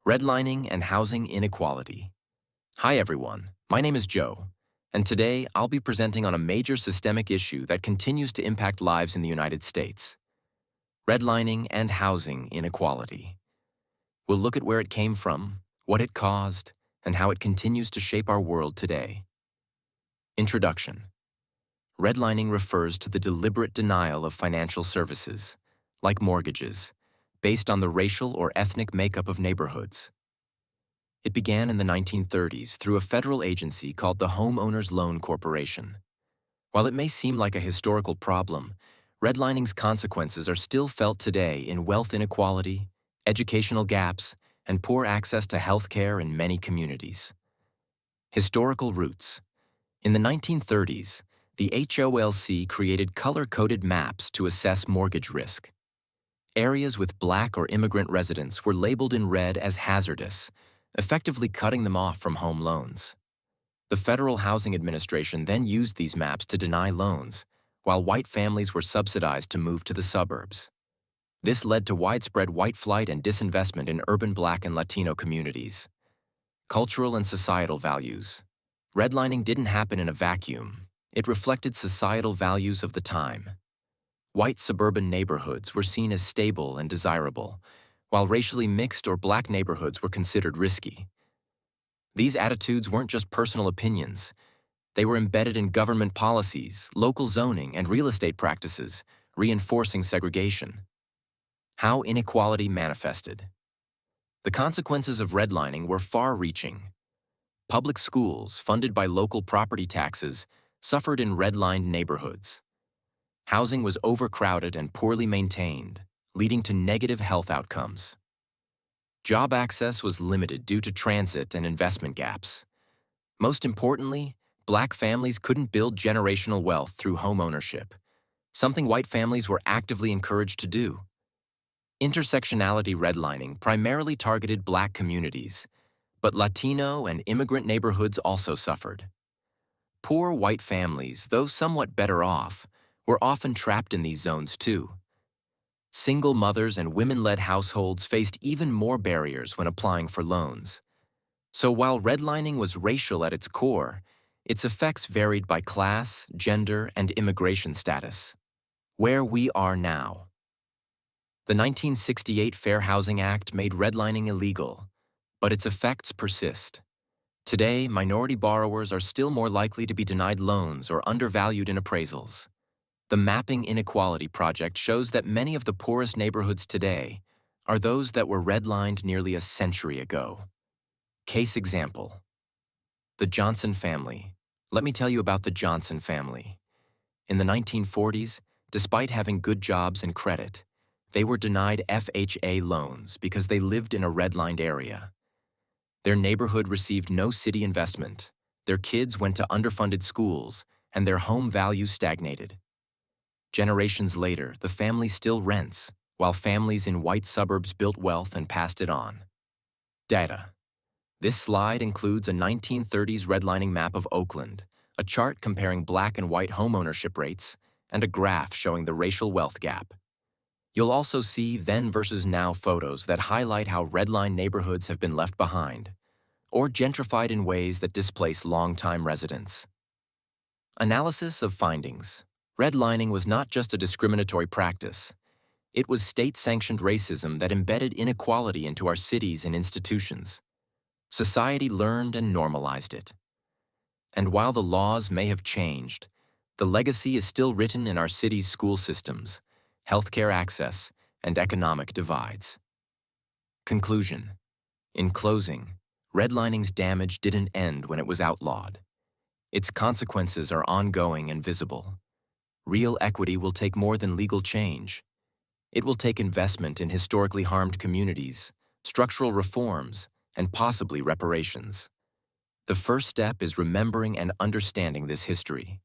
Redlining and Housing Inequality. Hi everyone, my name is Joe, and today I'll be presenting on a major systemic issue that continues to impact lives in the United States. Redlining and housing inequality. We'll look at where it came from, what it caused, and how it continues to shape our world today. Introduction. Redlining refers to the deliberate denial of financial services, like mortgages, based on the racial or ethnic makeup of neighborhoods. It began in the 1930s through a federal agency called the Homeowners Loan Corporation. While it may seem like a historical problem, redlining's consequences are still felt today in wealth inequality, educational gaps, and poor access to health care in many communities. Historical roots. In the 1930s, the HOLC created color-coded maps to assess mortgage risk. Areas with Black or immigrant residents were labeled in red as hazardous, effectively cutting them off from home loans. The Federal Housing Administration then used these maps to deny loans, while white families were subsidized to move to the suburbs. This led to widespread white flight and disinvestment in urban Black and Latino communities. Cultural and societal values. Redlining didn't happen in a vacuum. It reflected societal values of the time. White suburban neighborhoods were seen as stable and desirable, while racially mixed or Black neighborhoods were considered risky. These attitudes weren't just personal opinions. They were embedded in government policies, local zoning, and real estate practices, reinforcing segregation. How inequality manifested. The consequences of redlining were far-reaching. Public schools, funded by local property taxes, suffered in redlined neighborhoods. Housing was overcrowded and poorly maintained, leading to negative health outcomes. Job access was limited due to transit and investment gaps. Most importantly, Black families couldn't build generational wealth through homeownership, something white families were actively encouraged to do. Intersectionality redlining primarily targeted Black communities, but Latino and immigrant neighborhoods also suffered. Poor white families, though somewhat better off, were often trapped in these zones too. Single mothers and women-led households faced even more barriers when applying for loans. So while redlining was racial at its core, its effects varied by class, gender, and immigration status. Where we are now. The 1968 Fair Housing Act made redlining illegal, but its effects persist. Today, minority borrowers are still more likely to be denied loans or undervalued in appraisals. The Mapping Inequality Project shows that many of the poorest neighborhoods today are those that were redlined nearly a century ago. Case example. The Johnson family. Let me tell you about the Johnson family. In the 1940s, despite having good jobs and credit, they were denied FHA loans because they lived in a redlined area. Their neighborhood received no city investment, their kids went to underfunded schools, and their home values stagnated. Generations later, the family still rents, while families in white suburbs built wealth and passed it on. Data. This slide includes a 1930s redlining map of Oakland, a chart comparing Black and white homeownership rates, and a graph showing the racial wealth gap. You'll also see then versus now photos that highlight how redlined neighborhoods have been left behind, or gentrified in ways that displace long-time residents. Analysis of findings. Redlining was not just a discriminatory practice. It was state-sanctioned racism that embedded inequality into our cities and institutions. Society learned and normalized it. And while the laws may have changed, the legacy is still written in our city's school systems, healthcare access, and economic divides. Conclusion. In closing, redlining's damage didn't end when it was outlawed. Its consequences are ongoing and visible. Real equity will take more than legal change. It will take investment in historically harmed communities, structural reforms, and possibly reparations. The first step is remembering and understanding this history.